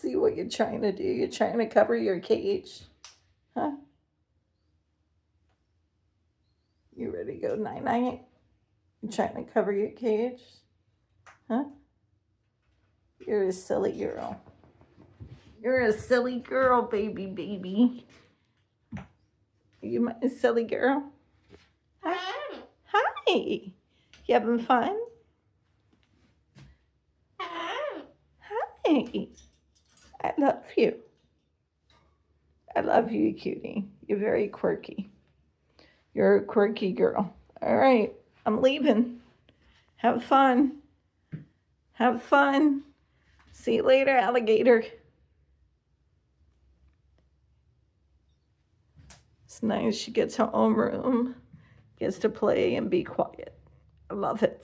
see what you're trying to do. You're trying to cover your cage. Huh? You ready to go night-night? You trying to cover your cage? Huh? You're a silly girl. You're a silly girl, baby. You my silly girl? Hi. Hi. You having fun? Hi. I love you. I love you, cutie. You're very quirky. You're a quirky girl. All right, I'm leaving. Have fun. Have fun. See you later, alligator. It's nice. She gets her own room, gets to play and be quiet. I love it.